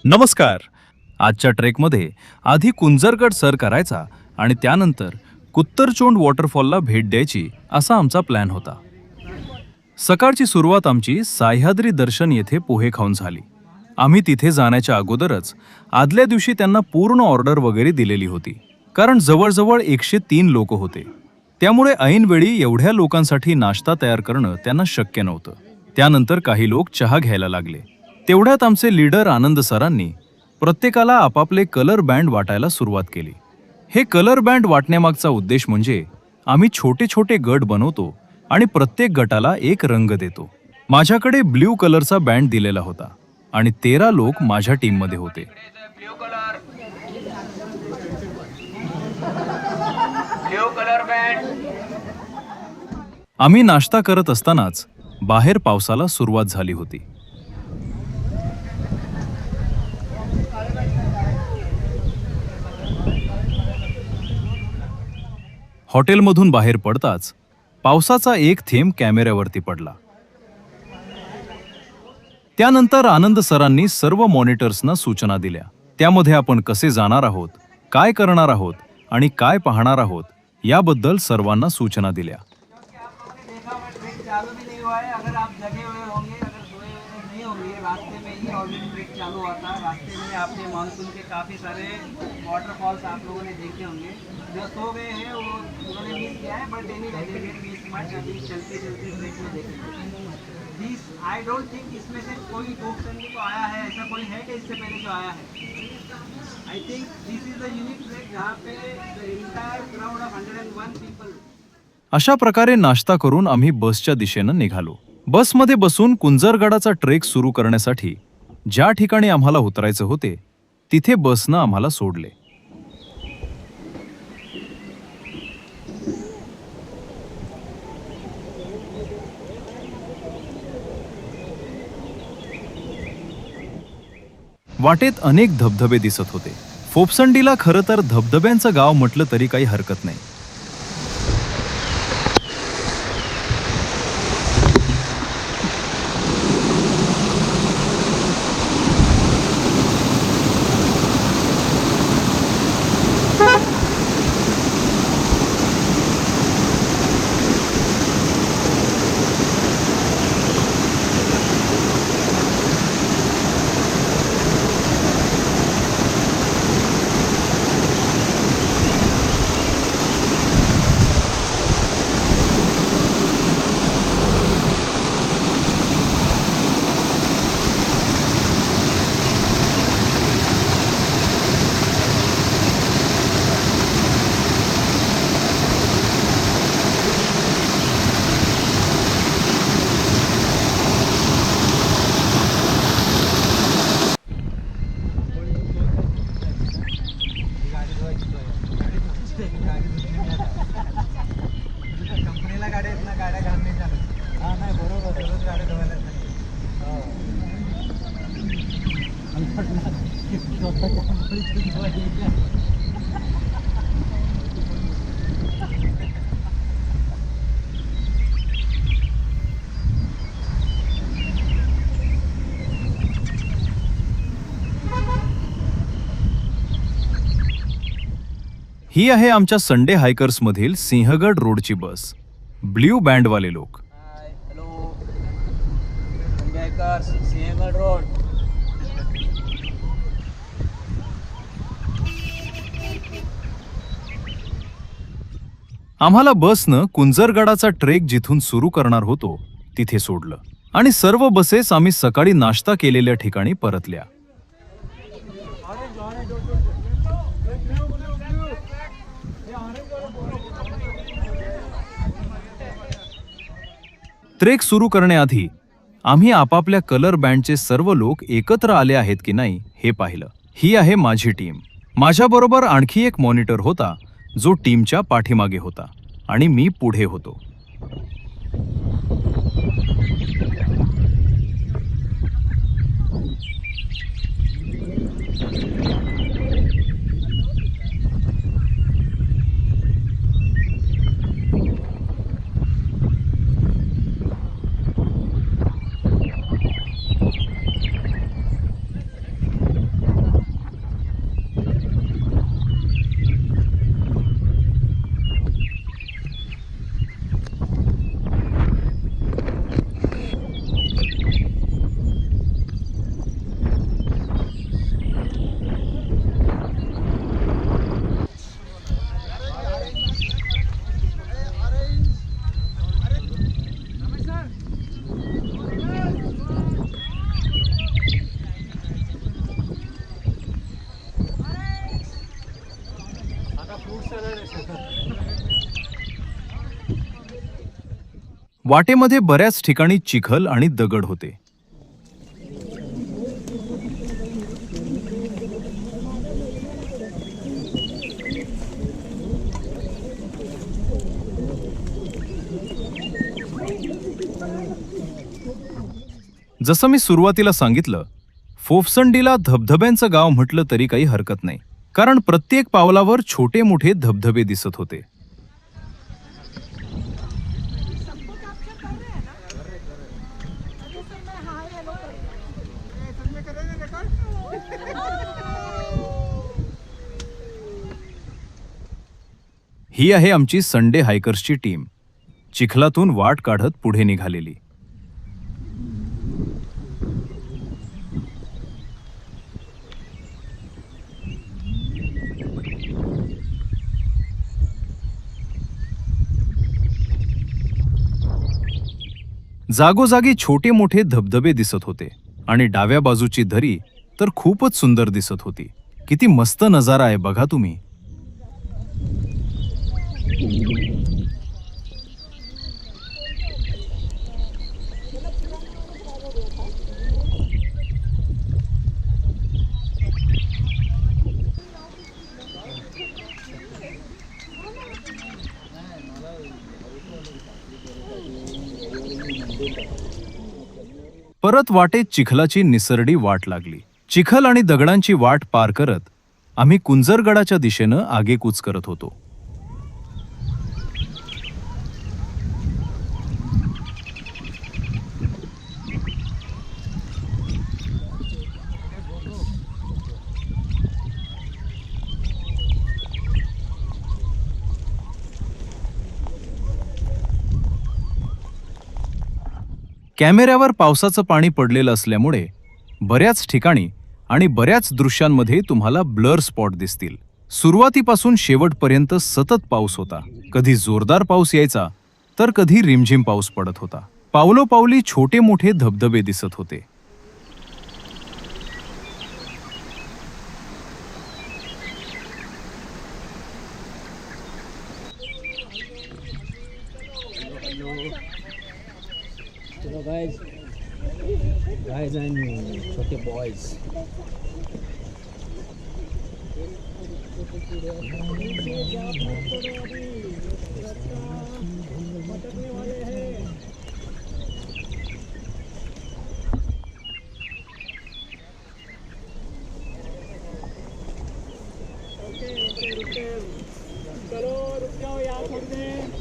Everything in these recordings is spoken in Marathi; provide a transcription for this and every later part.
नमस्कार. आजच्या ट्रेकमध्ये आधी कुंजरगड सर करायचा आणि त्यानंतर कुत्तरचोंड वॉटरफॉलला भेट द्यायची असा आमचा प्लॅन होता. सकाळची सुरुवात आमची साह्याद्री दर्शन येथे पोहे खाऊन झाली. आम्ही तिथे जाण्याच्या अगोदरच आदल्या दिवशी त्यांना पूर्ण ऑर्डर वगैरे दिलेली होती, कारण जवळजवळ 103 लोक होते. त्यामुळे ऐनवेळी एवढ्या लोकांसाठी नाश्ता तयार करणं त्यांना शक्य नव्हतं. त्यानंतर काही लोक चहा घ्यायला लागले. तेवढ्यात आमचे लीडर आनंद सरांनी प्रत्येकाला आपापले कलर बँड वाटायला सुरुवात केली. हे कलर बँड वाटण्यामागचा उद्देश म्हणजे आम्ही छोटे छोटे गट बनवतो आणि प्रत्येक गटाला एक रंग देतो. माझ्याकडे ब्ल्यू कलरचा बँड दिलेला होता आणि 13 लोक माझ्या टीममध्ये होते. आम्ही नाश्ता करत असतानाच बाहेर पावसाला सुरुवात झाली होती. हॉटेलमधून बाहेर पडताच पावसाचा एक थेंब कॅमेऱ्यावरती पडला. त्यानंतर आनंद सरांनी सर्व मॉनिटर्सना सूचना दिल्या. त्यामध्ये आपण कसे जाणार आहोत, काय करणार आहोत आणि काय पाहणार आहोत याबद्दल सर्वांना सूचना दिल्या. चालू हुआ था। रास्ते में आपने मानसून के काफ़ी सारे वाटरफॉल्स आप लोगों ने देखे होंगे। जो सो गए हैं वो उन्होंने मिस किया है, but anyway they will be smart अभी चलते चलते ट्रेक में देखेंगे। दिस आई डोंट थिंक इसमें से कोई कोकसंडी को आया है, ऐसा कोई है कि इससे पहले जो आया है। I think this is the unique trek जहाँ पे the entire crowd of 101 people. अशा प्रकारे नाश्ता करून आम्ही बसच्या दिशेनं निघालो. बसमध्ये बसून कुंजरगडाचा ट्रेक सुरू करण्यासाठी ज्या ठिकाणी आम्हाला उतरायचे होते तिथे बसनं आम्हाला सोडले. वाटेत अनेक धबधबे दिसत होते. फोपसंडीला खरं तर धबधब्यांचं गाव म्हटलं तरी काही हरकत नाही. कंपनीला गाड्या आहेत ना, गाड्या घालून नाही चालत. हां नाही बरोबर, रोज गाड्या धुवायला येतात. ही आहे आमच्या संडे हायकर्स मधील सिंहगड रोडची बस. ब्ल्यू बँडवाले लोक. Hi hello Sanjaykar, Sinhagad road. आम्हाला बसनं कुंजरगडाचा ट्रेक जिथून सुरू करणार होतो तिथे सोडलं आणि सर्व बसेस आम्ही सकाळी नाश्ता केलेल्या ठिकाणी परतल्या. ट्रेक सुरू करण्याआधी आम्ही आपापल्या कलर बँडचे सर्व लोक एकत्र आले आहेत की नाही हे पाहिलं. ही आहे माझी टीम. माझ्याबरोबर आणखी एक मॉनिटर होता जो टीमच्या पाठीमागे होता आणि मी पुढे होतो. वाटेमध्ये बऱ्याच ठिकाणी चिखल आणि दगड होते. जसं मी सुरुवातीला सांगितलं, फोफसंडीला धबधब्यांचं गाव म्हटलं तरी काही हरकत नाही, कारण प्रत्येक पावलावर छोटे मोठे धबधबे दिसत होते. ही आहे आमची संडे हायकर्सची टीम, चिखलातून वाट काढत पुढे निघालेली. जागोजागी छोटे मोठे धबधबे दिसत होते आणि डाव्या बाजूची दरी तर खूपच सुंदर दिसत होती. किती मस्त नजारा आहे बघा तुम्ही. परत वाटेत चिखलाची निसरडी वाट लागली. चिखल आणि दगडांची वाट पार करत आम्ही कुंजरगडाच्या दिशेनं आगेकूच करत होतो. कॅमेऱ्यावर पावसाचं पाणी पडलेलं असल्यामुळे बऱ्याच ठिकाणी आणि बऱ्याच दृश्यांमध्ये तुम्हाला ब्लर स्पॉट दिसतील. सुरुवातीपासून शेवटपर्यंत सतत पाऊस होता. कधी जोरदार पाऊस यायचा तर कधी रिमझिम पाऊस पडत होता. पावलोपावली छोटे मोठे धबधबे दिसत होते. Hello guys and छोटे boys. चलो रुक जाओ यार थोड़ी देर.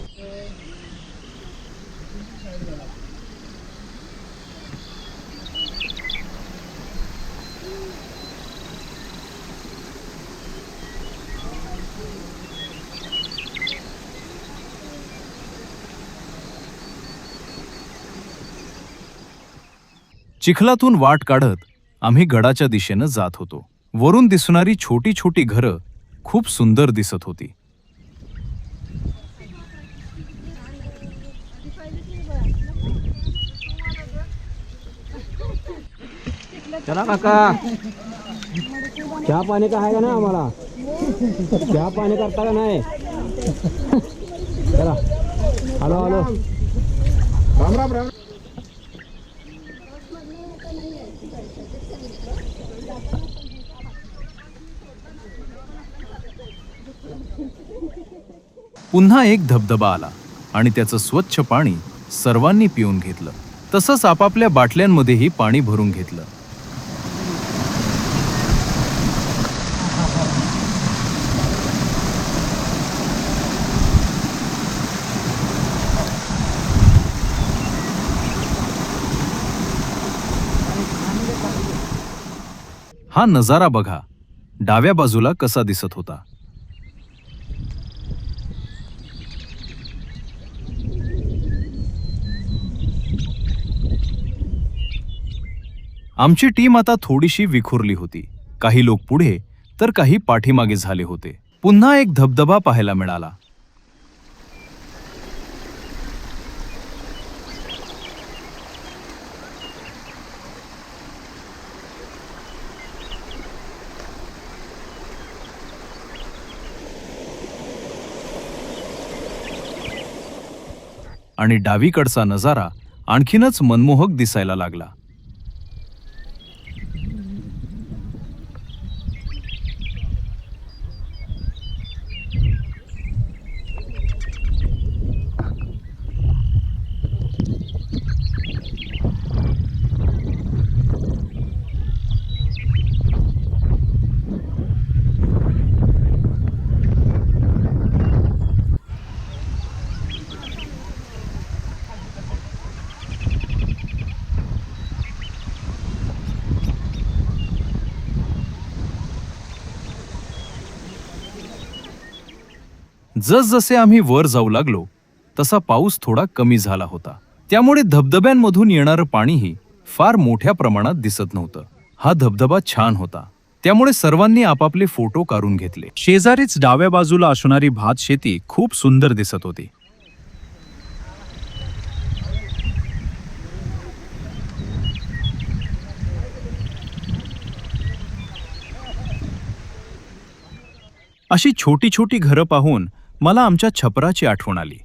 चिखलातून वाट काढत आम्ही गडाच्या दिशेनं जात होतो. वरून दिसणारी छोटी छोटी घरं खूप सुंदर दिसत होती. चला काका, चहा पाणी का आहे का ना आम्हाला? चहा पाणी करता का नाही? चला, हॅलो हॅलो, राम राम राम. पुन्हा एक धबधबा आला आणि त्याचं स्वच्छ पाणी सर्वांनी पिऊन घेतलं. तसंच आपापल्या बाटल्यांमध्येही पाणी भरून घेतलं. हा नजारा बघा, डाव्या बाजूला कसा दिसत होता. आमची टीम आता थोडीशी विखुरली होती. काही लोक पुढे तर काही पाठीमागे झाले होते. पुन्हा एक धबधबा पाहायला मिळाला. आणि डावीकडचा नजारा आणखीनच मनमोहक दिसायला लागला. जसजसे आम्ही वर जाऊ लागलो तसा पाऊस थोडा कमी झाला होता. त्यामुळे धबधब्यांमधून येणारं पाणीही फार मोठ्या प्रमाणात दिसत नव्हतं. हा धबधबा छान होता, त्यामुळे सर्वांनी आपापले फोटो काढून घेतले. शेजारीच डाव्या बाजूला असणारी भात शेती खूप सुंदर दिसत होती. अशी छोटी छोटी घरं पाहून मला आमच्या छपराची आठवण आली.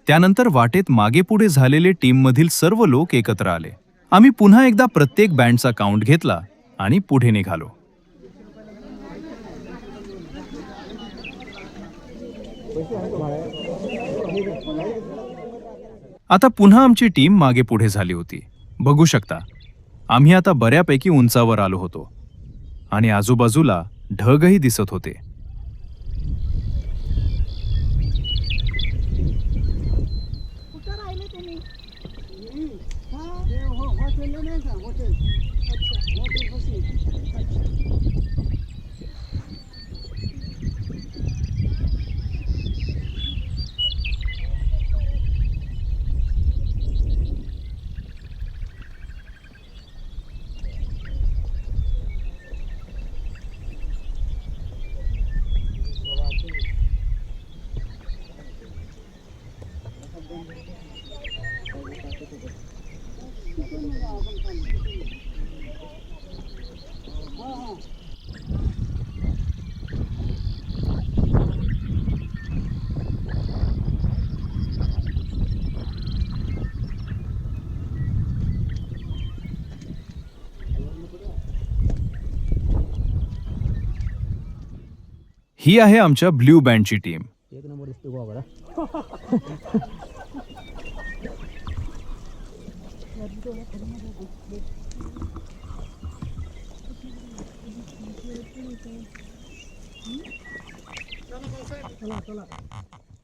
त्यानंतर वाटेत मागे पुढे झालेले टीममधील सर्व लोक एकत्र आले. आम्ही पुन्हा एकदा प्रत्येक बँडचा काउंट घेतला आणि पुढे निघालो. आता पुन्हा आमची टीम मागे पुढे झाली होती. बघू शकता, आम्ही आता बऱ्यापैकी उंचावर आलो होतो आणि आजूबाजूला ढगही दिसत होते. ही आहे आमच्या ब्ल्यू बँडची टीम. एक नंबर दिसतो बाबा.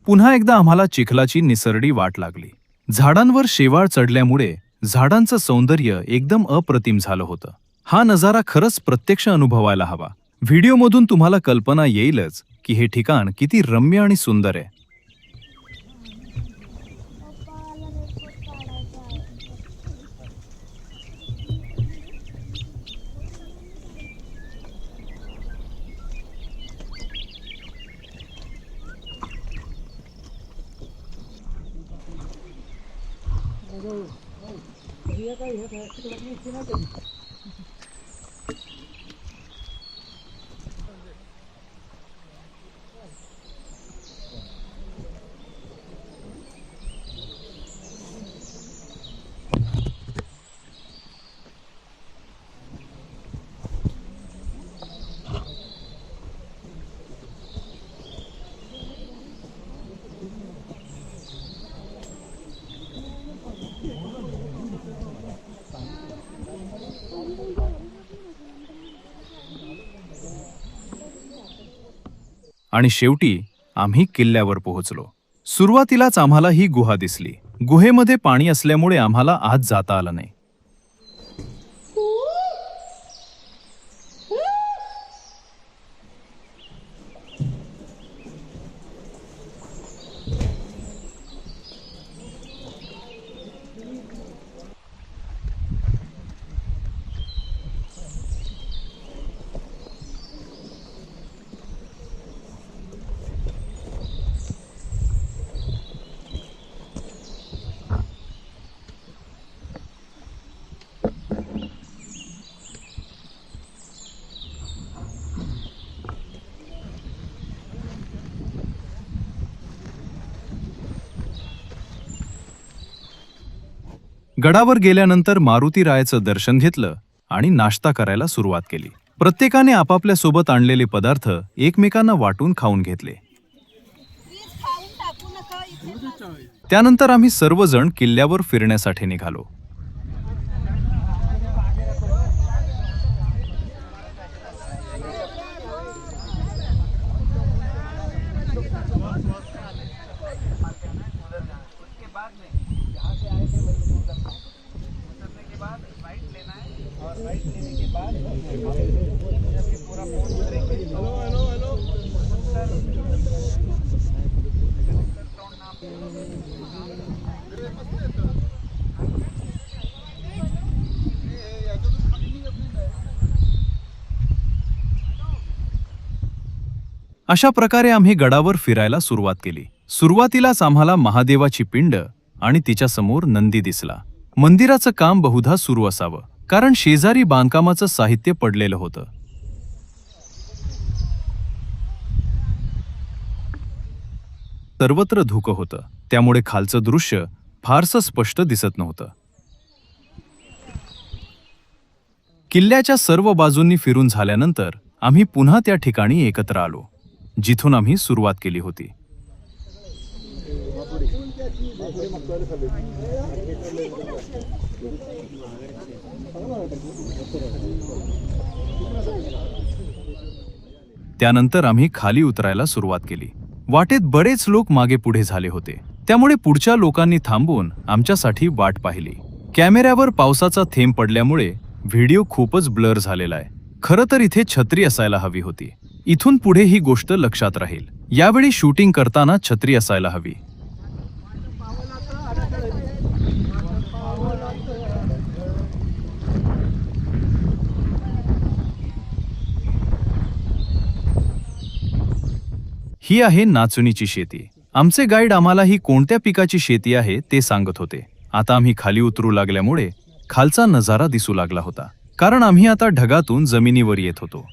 पुन्हा एकदा आम्हाला चिखलाची निसरडी वाट लागली. झाडांवर शेवाळ चढल्यामुळे झाडांचं सौंदर्य एकदम अप्रतिम झालं होतं. हा नजारा खरंच प्रत्यक्ष अनुभवायला हवा. व्हिडिओमधून तुम्हाला कल्पना येईलच की हे ठिकाण किती रम्य आणि सुंदर आहे. आणि शेवटी आम्ही किल्ल्यावर पोहोचलो. सुरुवातीलाच आम्हाला ही गुहा दिसली. गुहेमध्ये पाणी असल्यामुळे आम्हाला आत जाता आलं नाही. गडावर गेल्यानंतर मारुती रायाचं दर्शन घेतलं आणि नाश्ता करायला सुरुवात केली. प्रत्येकाने आपापल्या सोबत आणलेले पदार्थ एकमेकांना वाटून खाऊन घेतले. त्यानंतर आम्ही सर्वजण किल्ल्यावर फिरण्यासाठी निघालो. अशा प्रकारे आम्ही गडावर फिरायला सुरुवात केली. सुरुवातीलाच आम्हाला महादेवाची पिंड आणि तिच्यासमोर नंदी दिसला. मंदिराचं काम बहुधा सुरू असावं, कारण शेजारी बांधकामाचं साहित्य पडलेलं होतं. सर्वत्र धुकं होतं, त्यामुळे खालचं दृश्य फारसं स्पष्ट दिसत नव्हतं. किल्ल्याच्या सर्व बाजूंनी फिरून झाल्यानंतर आम्ही पुन्हा त्या ठिकाणी एकत्र आलो जिथून आम्ही सुरुवात केली होती. त्यानंतर आम्ही खाली उतरायला सुरुवात केली. वाटेत बरेच लोक मागे पुढे झाले होते, त्यामुळे पुढच्या लोकांनी थांबून आमच्यासाठी वाट पाहिली. कॅमेऱ्यावर पावसाचा थेंब पडल्यामुळे व्हिडिओ खूपच ब्लर झालेला आहे. खरं तर इथे छत्री असायला हवी होती. इथून पुढे ही गोष्ट लक्षात राहील. यावेळी शूटिंग करताना छत्री असायला हवी. ही आहे नाचणीची शेती. आमचे गाईड आम्हाला ही कोणत्या पिकाची शेती आहे ते सांगत होते. आता आम्ही खाली उतरू लागल्यामुळे खालचा नजारा दिसू लागला होता, कारण आम्ही आता ढगातून जमिनीवर येत होतो.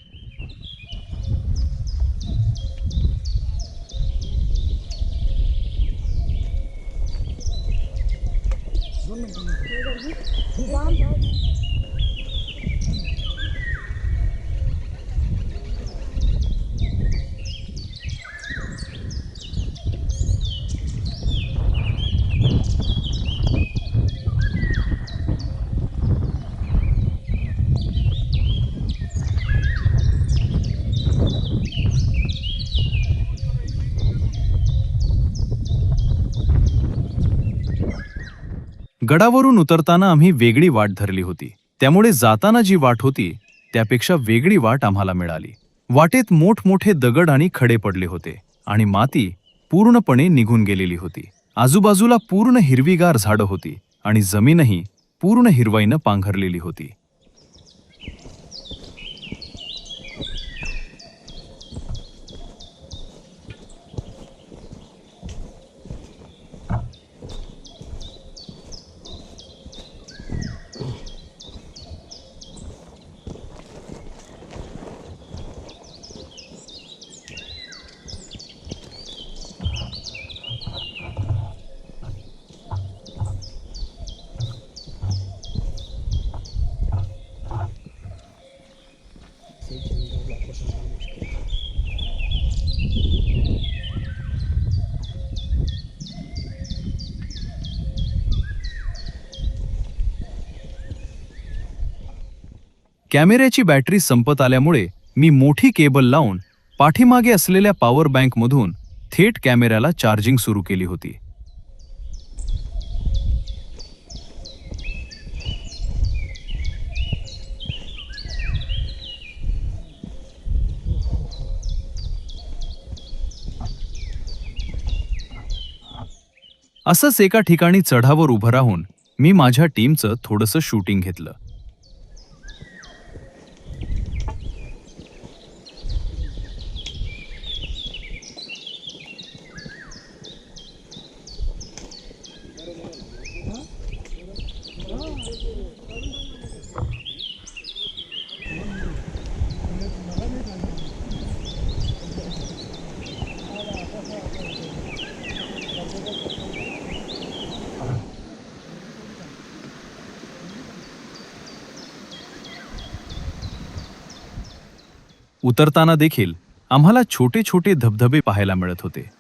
गडावरून उतरताना आम्ही वेगळी वाट धरली होती, त्यामुळे जाताना जी वाट होती त्यापेक्षा वेगळी वाट आम्हाला मिळाली. वाटेत मोठमोठे दगड आणि खडे पडले होते आणि माती पूर्णपणे निघून गेलेली होती. आजूबाजूला पूर्ण हिरवीगार झाडं होती आणि जमीनही पूर्ण हिरवाईनं पांघरलेली होती. कॅमेऱ्याची बॅटरी संपत आल्यामुळे मी मोठी केबल लावून पाठीमागे असलेल्या पॉवर बँकमधून थेट कॅमेऱ्याला चार्जिंग सुरू केली होती. असंच एका ठिकाणी चढावर उभं राहून मी माझ्या टीमचं थोडंसं शूटिंग घेतलं. उतरताना देखील आम्हाला छोटे छोटे धबधबे पाहायला मिळत होते.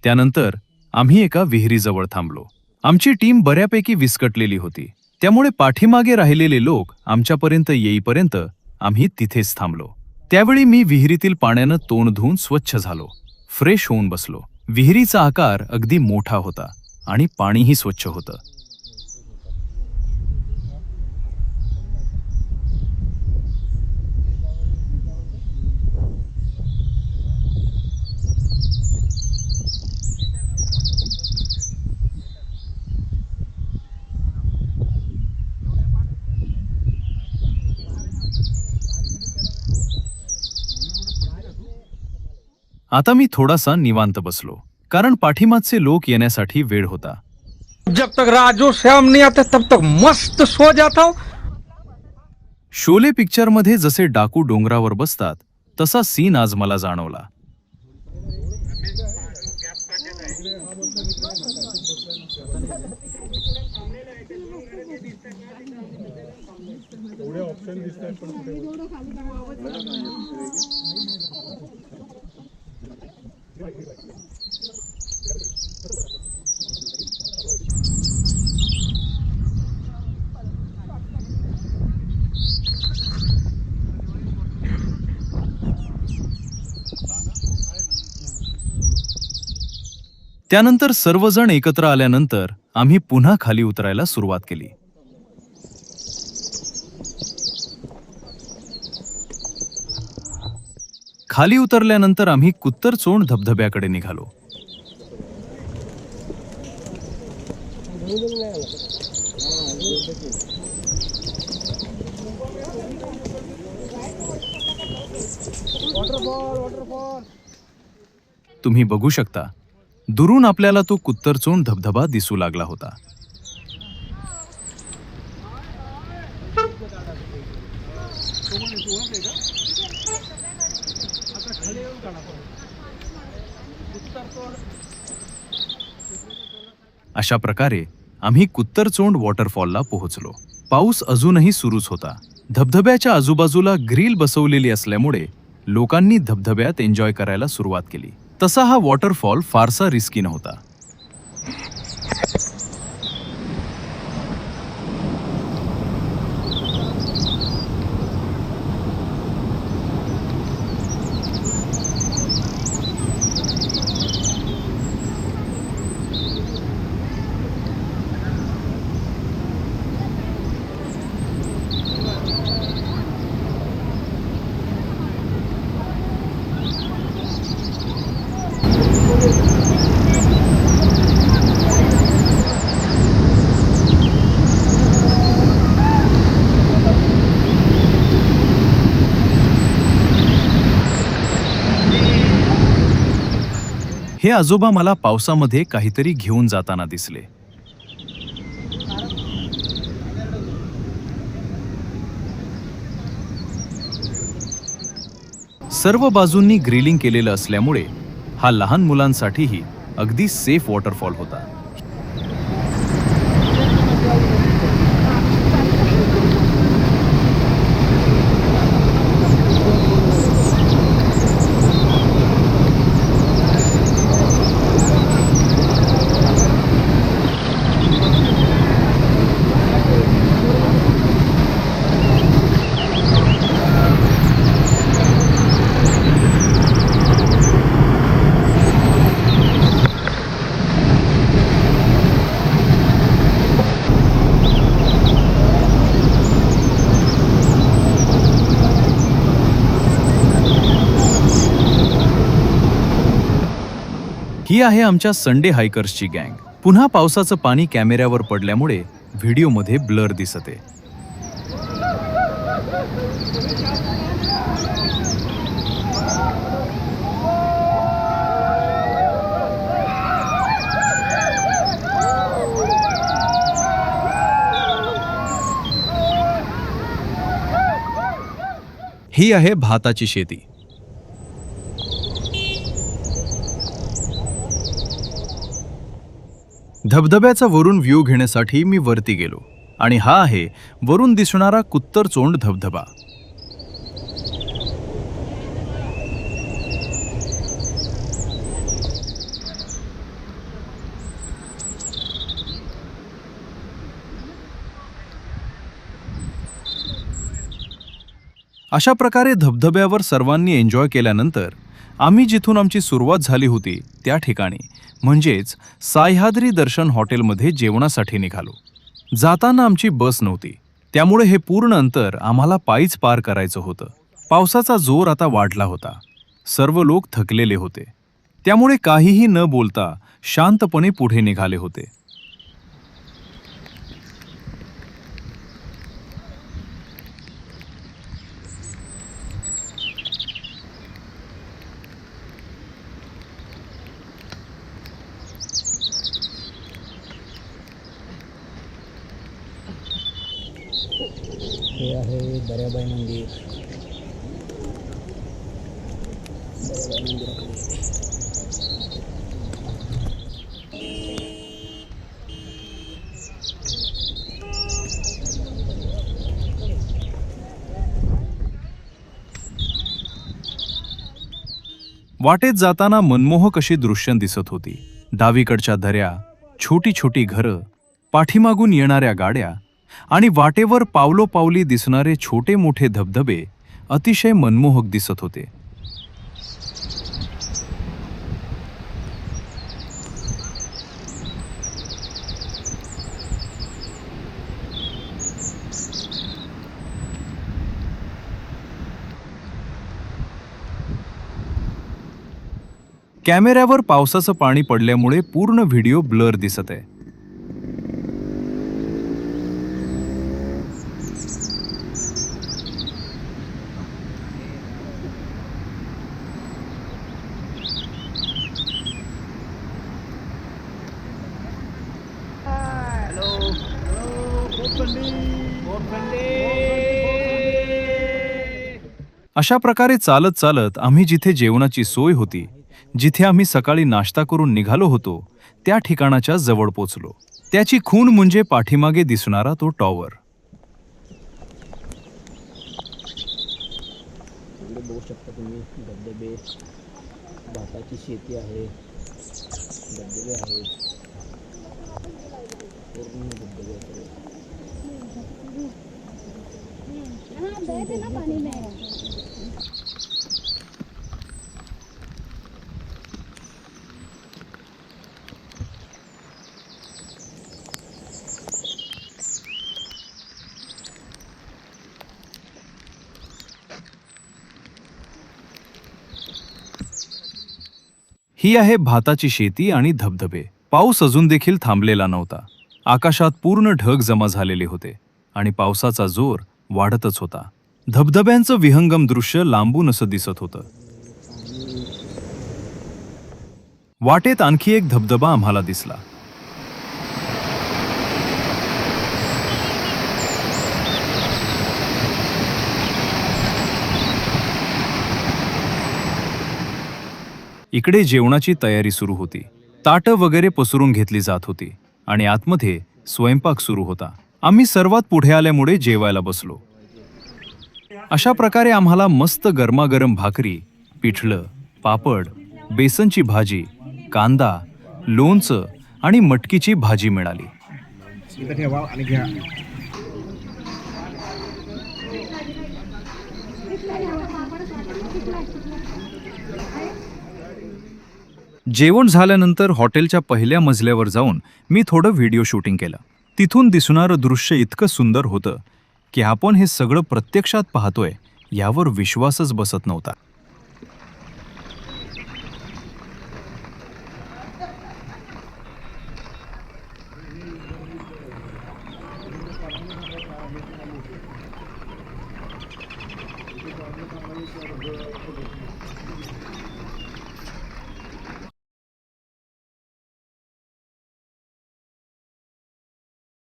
त्यानंतर आम्ही एका विहिरीजवळ थांबलो. आमची टीम बऱ्यापैकी विस्कटलेली होती, त्यामुळे पाठीमागे राहिलेले लोक आमच्यापर्यंत येईपर्यंत आम्ही तिथेच थांबलो. त्यावेळी मी विहिरीतील पाण्यानं तोंड धुवून स्वच्छ झालो, फ्रेश होऊन बसलो. विहिरीचा आकार अगदी मोठा होता आणि पाणीही स्वच्छ होतं. आता मी थोडासा निवांत बसलो, कारण पाठीमागचे लोक येण्यासाठी वेळ होता. जब तक राजू श्याम नहीं आते तब तक मस्त सो जाता हूं. शोले पिक्चरमध्ये जसे डाकू डोंगरावर बसतात तसा सीन आज मला जाणवला. त्यानंतर सर्वजण एकत्र आल्यानंतर आम्ही पुन्हा खाली उतरायला सुरुवात केली. खाली उतरल्यानंतर आम्ही कुत्तरचोंड धबधब्याकडे निघालो. तुम्ही बघू शकता, दुरून आपल्याला तो कुत्तरचोंड धबधबा दिसू लागला होता. अशा प्रकारे आम्ही कुत्तरचोंड वॉटरफॉलला पोहोचलो. पाऊस अजूनही सुरूच होता. धबधब्याच्या आजूबाजूला ग्रिल बसवलेली असल्यामुळे लोकांनी धबधब्यात एन्जॉय करायला सुरुवात केली. तसा हा वॉटरफॉल फारसा रिस्की नव्हता. हे आजोबा मला पावसामध्ये काहीतरी घेऊन जाताना दिसले. सर्व बाजूंनी ग्रिलिंग केलेलं असल्यामुळे हा लहान मुलांसाठीही अगदी सेफ वॉटरफॉल होता. ही आहे आमच्या संडे हायकर्सची गँग. पुन्हा पावसाचं पाणी कॅमेऱ्यावर पडल्यामुळे व्हिडिओमध्ये ब्लर दिसते. ही आहे भाताची शेती. धबधब्याचा वरून व्ह्यू घेण्यासाठी मी वरती गेलो आणि हा आहे वरून दिसणारा कुत्तरचोंड धबधबा. अशा प्रकारे धबधब्यावर सर्वांनी एन्जॉय केल्यानंतर आम्ही जिथून आमची सुरुवात झाली होती त्या ठिकाणी म्हणजेच सह्याद्री दर्शन हॉटेलमध्ये जेवणासाठी निघालो. जाताना आमची बस नव्हती, त्यामुळे हे पूर्ण अंतर आम्हाला पायीच पार करायचं होतं. पावसाचा जोर आता वाढला होता. सर्व लोक थकलेले होते, त्यामुळे काहीही न बोलता शांतपणे पुढे निघाले होते. हे आहे दर्याबाई मंदिर. वाटेत जाताना मनमोहक अशी दृश्य दिसत होती. डावीकडच्या दऱ्या, छोटी छोटी घरं, पाठीमागून येणाऱ्या गाड्या आणि वाटेवर पावलोपावली दिसणारे छोटे मोठे धबधबे अतिशय मनमोहक दिसत होते. कॅमेऱ्यावर पावसाचं पाणी पडल्यामुळे पूर्ण व्हिडिओ ब्लर दिसत आहे. अशा प्रकारे चालत चालत आम्ही जिथे जेवणाची सोय होती, जिथे आम्ही सकाळी नाश्ता करून निघालो होतो, त्या ठिकाणाच्या जवळ पोचलो. त्याची खूण म्हणजे पाठीमागे दिसणारा तो टॉवर. बघू शकता तुम्ही धबधबे, भाताची शेती आहे, धबधबे आहेत, पूर्ण धबधबे आहेत. ही आहे भाताची शेती आणि धबधबे. पाऊस अजून देखील थांबलेला नव्हता. आकाशात पूर्ण ढग जमा झालेले होते आणि पावसाचा जोर वाढतच होता. धबधब्यांचं विहंगम दृश्य लांबून असं दिसत होतं. वाटेत आणखी एक धबधबा आम्हाला दिसला. इकडे जेवणाची तयारी सुरू होती. ताटं वगैरे पसरून घेतली जात होती आणि आतमध्ये स्वयंपाक सुरू होता. आम्ही सर्वात पुढे आल्यामुळे जेवायला बसलो. अशा प्रकारे आम्हाला मस्त गरमागरम भाकरी, पिठलं, पापड, बेसनची भाजी, कांदा, लोणचं आणि मटकीची भाजी मिळाली. जेवण झाल्यानंतर हॉटेलच्या पहिल्या मजल्यावर जाऊन मी थोडं व्हिडिओ शूटिंग केलं. तिथून दिसणारं दृश्य इतकं सुंदर होतं की आपण हे सगळं प्रत्यक्षात पाहतोय यावर विश्वासच बसत नव्हता.